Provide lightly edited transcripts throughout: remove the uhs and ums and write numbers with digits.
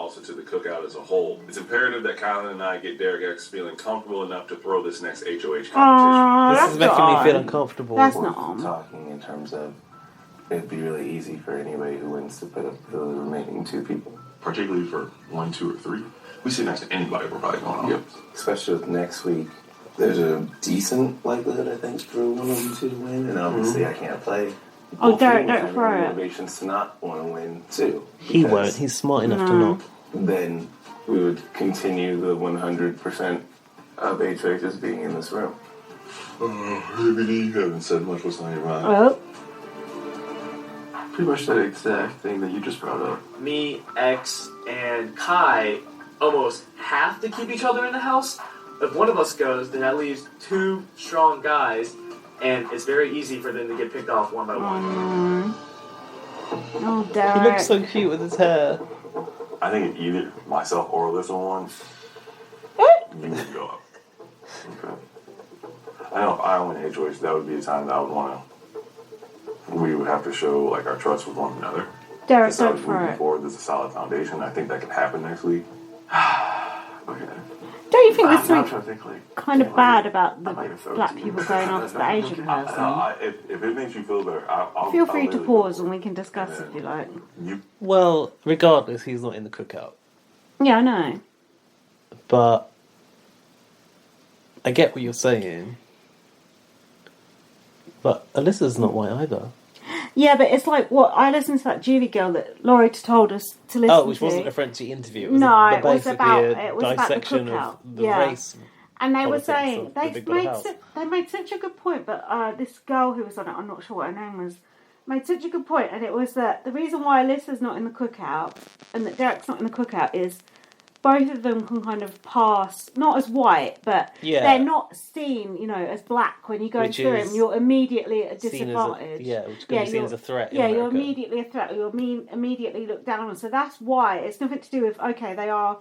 also to the cookout as a whole. It's imperative that Kylan and I get Derek X feeling comfortable enough to throw this next HOH competition. This is making me feel uncomfortable. That's not on. Talking in terms of it'd be really easy for anybody who wins to put up the remaining 2 people. Particularly for 1, 2, or 3. We sit next to anybody, we're probably going on. Yep. Especially with next week. There's a decent likelihood, I think, for one of you 2 to win, and obviously I can't play. Oh, Derek, don't throw it. Motivations to not want to win too. He won't. He's smart enough to not. Then we would continue the 100% of HOHs being in this room. BBD, you haven't said much. What's on your mind? Oh. Pretty much that exact thing that you just brought up. Me, X, and Kai almost have to keep each other in the house. If one of us goes, then that leaves 2 strong guys, and it's very easy for them to get picked off one by one. Oh, Derek. He looks so cute with his hair. I think either myself or Alyssa won. You need to go up. Okay. I know if I win HOH, that would be a time that I would want to. We would have to show like our trust with one another. Derek, don't throw moving it. forward, there's a solid foundation. I think that can happen next week. Okay. Don't you think there's I'm trying something to think, like, kind of bad about the might have thrown black it to people you. going after the Asian person? If it makes you feel better, I'll Feel free I'll to really pause go and for we can discuss it. if you like. You, Well, regardless, he's not in the cookout. Yeah, I know. But I get what you're saying. But Alyssa's not white either. Yeah, but it's like what I listened to that Julie girl that Laurie told us to listen to. Oh, which wasn't a Frenchy interview. It was No, a, it was about a it was about the dissection cookout. of the Yeah. race. And they were politics saying of the Big Brother house. they made such a good point. But this girl who was on it, I'm not sure what her name was, made such a good point, and it was that the reason why Alyssa's not in the cookout and that Derek's not in the cookout is both of them can kind of pass, not as white, but they're not seen, as black when you go Which through is them. You're immediately at a seen as disadvantage. which can be seen as a threat. in Yeah, you're America. immediately a threat. You're immediately looked down on. So that's why it's nothing to do with they are,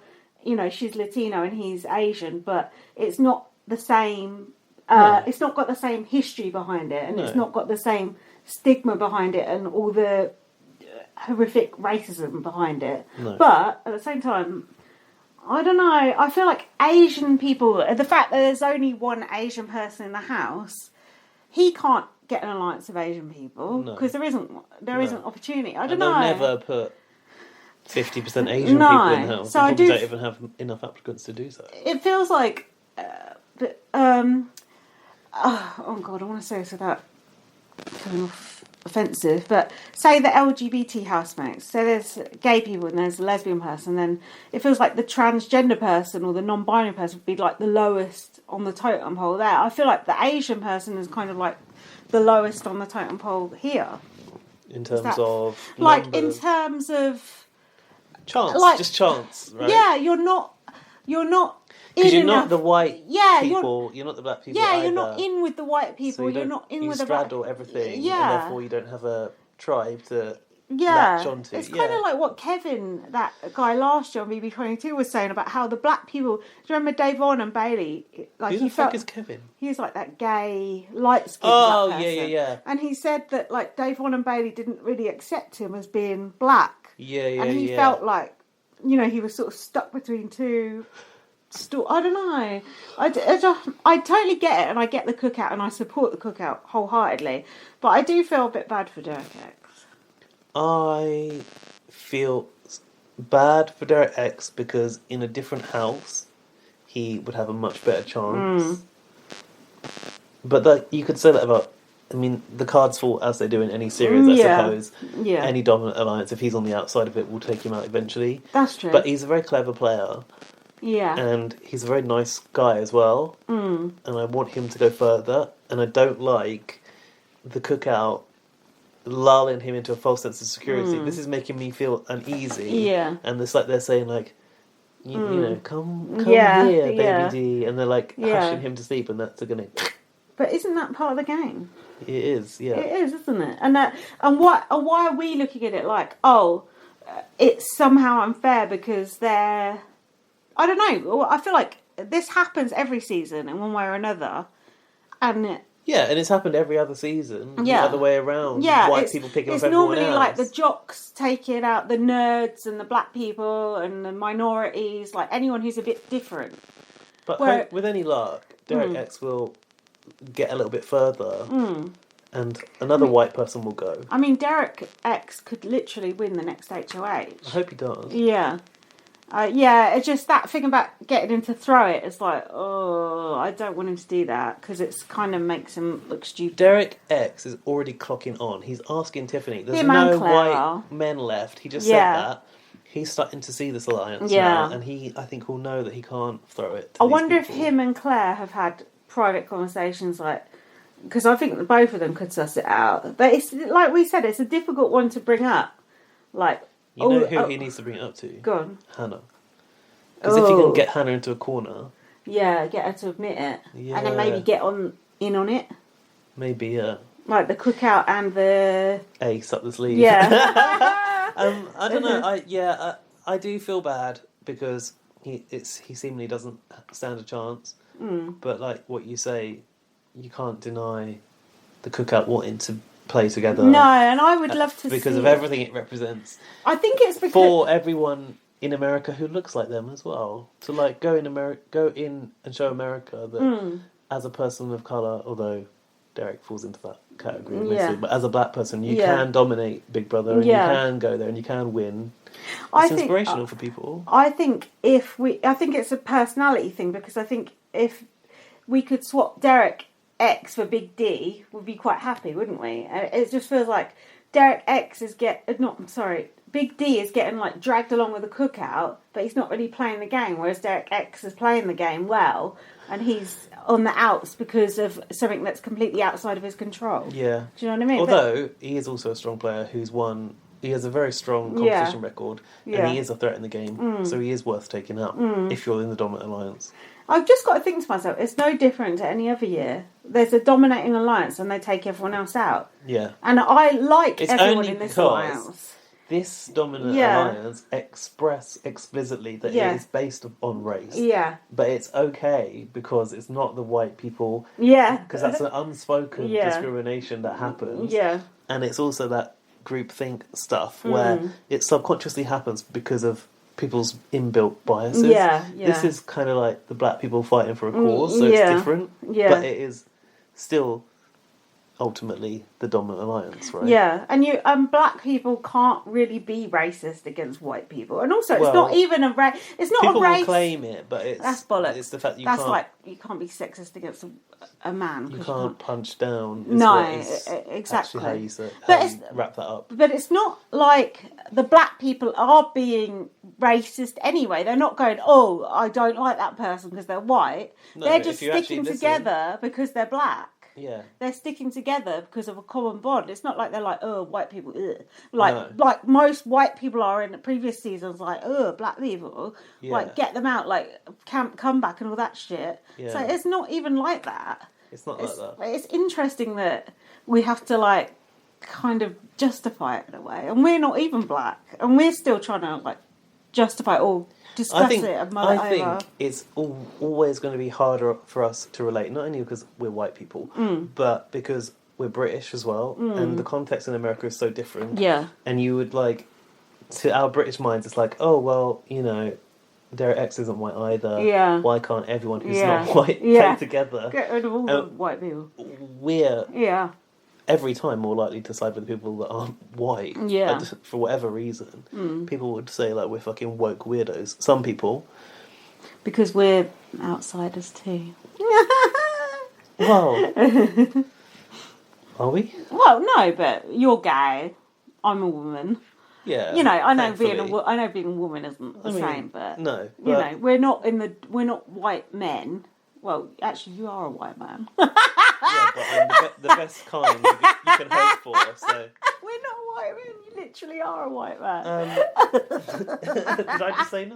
she's Latino and he's Asian, but it's not the same. It's not got the same history behind it, and it's not got the same stigma behind it, and all the horrific racism behind it. No. But at the same time, I don't know. I feel like Asian people, the fact that there's only one Asian person in the house, he can't get an alliance of Asian people because there isn't opportunity. I don't know. They'll never put 50% Asian people in the house. So they probably don't even have enough applicants to do so. It feels like, oh God, I want to say this without coming off offensive, but say the LGBT housemates, so there's gay people and there's a lesbian person, then it feels like the transgender person or the non-binary person would be like the lowest on the totem pole there. I feel like the Asian person is kind of like the lowest on the totem pole here. In terms of like numbers. in terms of chance, like, just chance, right? Yeah, you're not because you're not the white people, you're not the black people either. You're not in with the white people, so you're not in with the straddle everything, and therefore you don't have a tribe to latch onto. It's kind of like what Kevin, that guy last year on BB23, was saying about how the black people. Do you remember Davon and Bailey? Like, who the fuck is Kevin? He was like that gay, light-skinned black person. yeah. And he said that like Davon and Bailey didn't really accept him as being black. And he felt like, he was sort of stuck between two. I don't know. I totally get it, and I get the cookout, and I support the cookout wholeheartedly. But I do feel a bit bad for Derek X. I feel bad for Derek X because in a different house, he would have a much better chance. But you could say that about. I mean, the cards fall as they do in any series, I suppose. Yeah. Any dominant alliance, if he's on the outside of it, will take him out eventually. That's true. But he's a very clever player. Yeah. And he's a very nice guy as well. And I want him to go further. And I don't like the cookout lulling him into a false sense of security. This is making me feel uneasy. Yeah. And it's like they're saying, like, you know, come here, baby D. And they're like hushing him to sleep, and that's going to... But isn't that part of the game? It is, yeah. It is, isn't it? And why are we looking at it like, it's somehow unfair because they're... I don't know. I feel like this happens every season in one way or another. And Yeah, and it's happened every other season. Yeah. The other way around. Yeah, White people picking it's up everyone normally else. like the jocks taking out the nerds and the black people and the minorities, like anyone who's a bit different. But Where- with any luck, Derek X will get a little bit further, and another white person will go. I mean, Derek X could literally win the next HOH. I hope he does. Yeah. Yeah, it's just that thing about getting him to throw it. It's like, oh, I don't want him to do that because it's kind of makes him look stupid. Derek X is already clocking on. He's asking Tiffany. There's Him and no Claire are. white men left. He just Yeah. said that. He's starting to see this alliance Yeah. now, and I think he'll know that he can't throw it. To I these wonder if people. him and Claire have had private conversations, like, because I think that both of them could suss it out. But it's like we said, it's a difficult one to bring up. Like, You know who he needs to bring it up to? Go on. Hannah. Because if he can get Hannah into a corner, Yeah, get her to admit it, and then maybe get in on it, maybe like the cookout and the ace up the sleeve. yeah. I don't know. I do feel bad because he seemingly doesn't stand a chance. But like what you say, you can't deny the cookout wanting to play together. No, and I would love to because see of everything it represents I think it's because for everyone in America who looks like them as well. To like go in and show America that as a person of color, although Derek falls into that category, obviously, but as a black person, you can dominate Big Brother and you can go there and you can win. It's inspirational for people. I think it's a personality thing because I think if we could swap Derek X for Big D, we'd be quite happy, wouldn't we? It just feels like Derek X Big D is getting like dragged along with the cookout, but he's not really playing the game, whereas Derek X is playing the game well, and he's on the outs because of something that's completely outside of his control. Yeah. Do you know what I mean? Although he is also a strong player who's won. He has a very strong competition record, and he is a threat in the game, so he is worth taking out if you're in the dominant alliance. I've just got to think to myself, it's no different to any other year. There's a dominating alliance and they take everyone else out. Yeah. And I like It's everyone only in this because alliance. this dominant alliance express explicitly that it is based on race. Yeah. But it's okay because it's not the white people. Yeah. Because that's an unspoken discrimination that happens. Yeah. And it's also that groupthink stuff where it subconsciously happens because of people's inbuilt biases. Yeah, yeah. This is kind of like the black people fighting for a cause, so it's different. Yeah. But it is still ultimately the dominant alliance, right? Yeah, and black people can't really be racist against white people, and also it's not even a race. It's not people a race. Will claim it, but that's bollocks. It's the fact that you that's can't. Like you can't be sexist against a man. You can't punch down. Exactly. How you wrap that up. But it's not like the black people are being racist anyway. They're not going, "Oh, I don't like that person because they're white." No, they're just sticking together because they're black. Yeah. They're sticking together because of a common bond. It's not like they're like, oh, white people, ugh. Like most white people are in the previous seasons, like, oh, black people, like get them out, like camp comeback and all that shit. Yeah. So it's not even like that. It's not like that. It's interesting that we have to like kind of justify it in a way, and we're not even black, and we're still trying to like justify it all. I think it's always going to be harder for us to relate, not only because we're white people, but because we're British as well, and the context in America is so different. Yeah. And you would like, to our British minds, it's like, oh, well, you know, Derek X isn't white either. Yeah. Why can't everyone who's not white play together? Get rid of all the white people. We're every time more likely to side with the people that aren't white. Yeah. For whatever reason. People would say like we're fucking woke weirdos. Some people. Because we're outsiders too. Well. Are we? Well, no, but you're gay. I'm a woman. Yeah. You know, I know being a woman isn't the same, but no, you know, we're not white men. Well, actually, you are a white man. Yeah, but I'm the best kind you can hope for. So we're not white men. You literally are a white man. Did I just say no?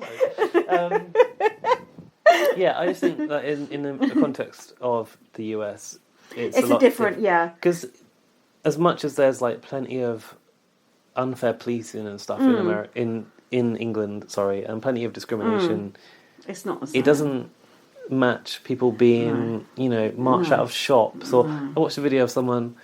Yeah, I just think that in the context of the US, it's a different. Yeah, because as much as there's like plenty of unfair policing and stuff in England, and plenty of discrimination, it's not the same. It doesn't match people being, marched out of shops. Or I watched a video of someone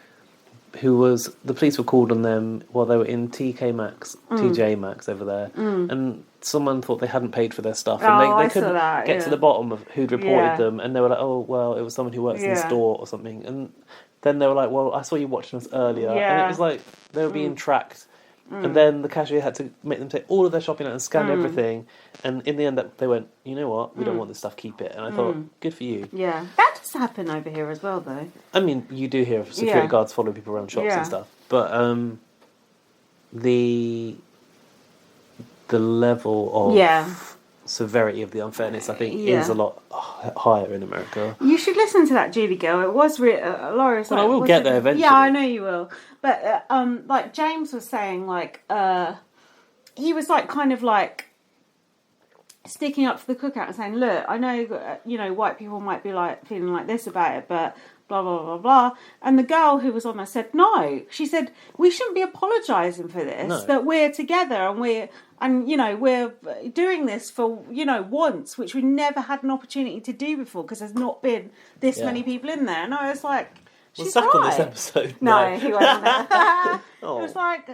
who was, the police were called on them while they were in TJ Maxx over there, and someone thought they hadn't paid for their stuff, and they couldn't get to the bottom of who'd reported them, and they were like, oh, well, it was someone who works in the store or something, and then they were like, well, I saw you watching us earlier, and it was like they were being tracked. And then the cashier had to make them take all of their shopping out and scan everything. And in the end, they went, you know what? We don't want this stuff. Keep it. And I thought, good for you. Yeah, that does happen over here as well, though. I mean, you do hear of security guards following people around shops and stuff. But the level of severity of the unfairness, I think, is a lot higher in America. You should listen to that Julie girl. It was Laura's. Well, I will get there eventually. Yeah, I know you will. But like James was saying, like he was like kind of like sticking up for the cookout and saying, "Look, I know, white people might be like feeling like this about it, but." Blah blah blah blah. And the girl who was on there said, "No." She said, "We shouldn't be apologising for this. No. That we're together and we're doing this for once, which we never had an opportunity to do before because there's not been this many people in there." And I was like, "She's Zach right." on this episode? No, he wasn't there. Oh. It was like,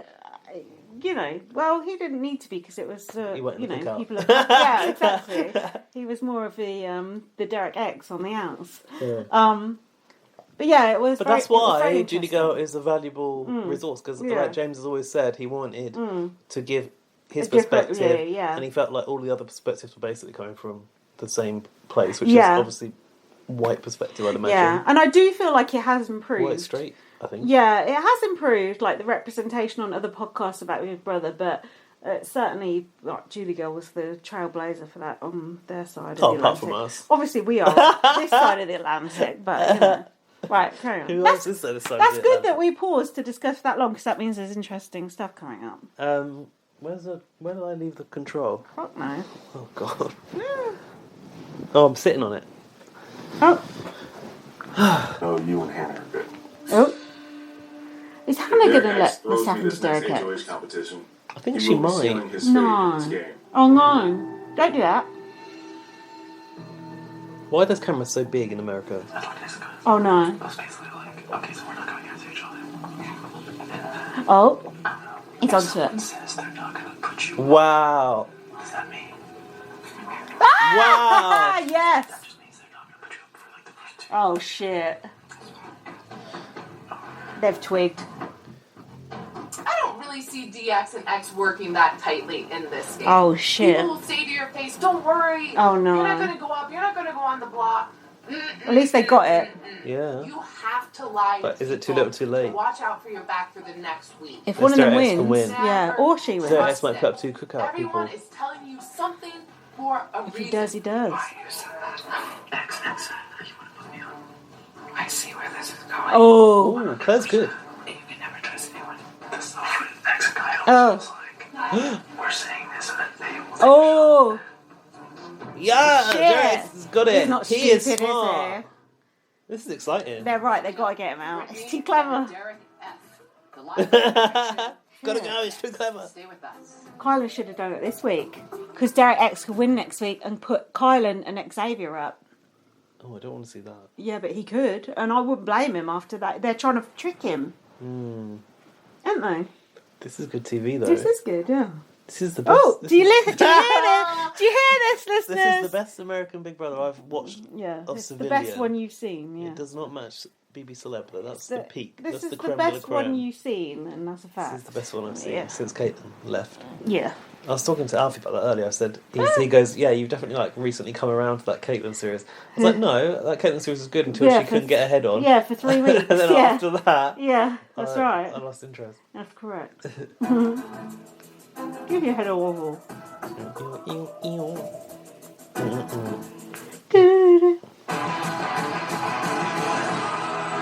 well, he didn't need to be because it was, He went in the cookout. people. Yeah, exactly. He was more of the Derek X on the outs. Yeah. But yeah, it was. But very, that's why very Judy Girl is a valuable resource because, like James has always said, he wanted to give his perspective, and he felt like all the other perspectives were basically coming from the same place, which is obviously white perspective, I'd imagine. Yeah, and I do feel like it has improved. White straight, I think. Yeah, it has improved, like the representation on other podcasts about Big Brother, but certainly, like, Julie Girl was the trailblazer for that on their side of the Atlantic. Apart from us. Obviously, we are this side of the Atlantic, but right, carry on. Who else is there this side That's of the good that Atlantic? we paused to discuss that long because that means there's interesting stuff coming up. Where did I leave the control? Fuck no. Oh god. Oh, I'm sitting on it. Oh. No, you and Hannah are good. Oh. Is Hannah going to let X this happen to this next Derek HOH X? competition, I think he she will be might. sealing his fate in this game. Oh no. Don't do that. Why are those cameras so big in America? Oh no. That's basically like, okay, so we're not going against each other. Oh. He's onto it. Says they're not going to put you. Wow. What does that mean? Ah, Wow. yes. That just means they're not going to put you up for like the first 2. Oh shit. They've twigged. I don't really see DX and X working that tightly in this game. Oh shit. People will say to your face, "Don't worry. Oh, no. You're not going to go up. You're not going to go on the block." At least they got it. Yeah. You have to lie. But to is it too people little, too late? to watch out for your back for the next week. If one of them Derek X can wins, win. yeah, or she wins. Derek X might put up 2 cookout Everyone people. is telling you something for a If reason. he does, he does. X, you want to put me on? I see where this is going. Oh. Ooh, Claire's good. You can never trust anyone. This is what X guy Oh. was like. We're saying this so that they will. Oh. Yeah, Shit. Derek X has got it. He's not he stupid, is smart. he? This is exciting. They're right, they got to get him out. It's too Brittany clever. and Derek F. The live action. Gotta go, it's too clever. Stay with us. Kylan should have done it this week. Because Derek X could win next week and put Kylan and Xavier up. Oh, I don't want to see that. Yeah, but he could. And I wouldn't blame him after that. They're trying to trick him. Aren't they? This is good TV, though. This is good, yeah. This is the best. Oh, do you hear this? Do you hear this, listeners? This is the best American Big Brother I've watched. Yeah, of it's the civilian. best one you've seen, yeah. It does not match BB Celeb, though. That's the peak. This That's is the the creme de la best creme. one you've seen, and that's a fact. This is the best one I've seen Yeah. since Caitlin left. Yeah. I was talking to Alfie about that earlier. I said, he goes, yeah, you've definitely like recently come around to that Caitlin series. I was like, no, that Caitlin series was good until Yeah, she couldn't get her head on. Yeah, for 3 weeks. And then yeah. after that, Yeah, that's right. I lost interest. That's correct. Give your head a wobble.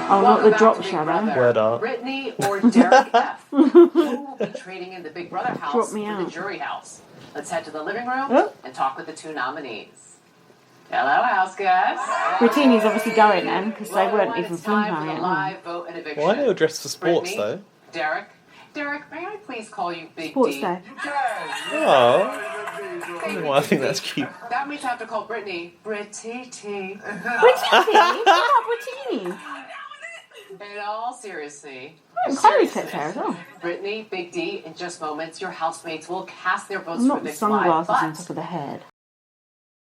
Oh, not the Welcome drop back to Big shadow. Brother. Word up. Brittany or Derek F. Who will be trading in the Big Brother house Drop me or the out. jury house? Let's head to the living room Oh. and talk with the 2 nominees. Hello, house guests. Brittany's obviously going then, because they Well, weren't everyone, even it's time for filming the it. live vote and eviction. Why are they all dressed for sports, Brittany, though? Derek, may I please call you Big Sports D? day. Oh. Well, I think that's cute. That means I have to call Brittany Brittini. Brittini? What about Brittini? In all seriously. And Chloe takes care as well. Brittany, Big D, in just moments, your housemates will cast their votes Not for the this live, sunglasses but on top of the head.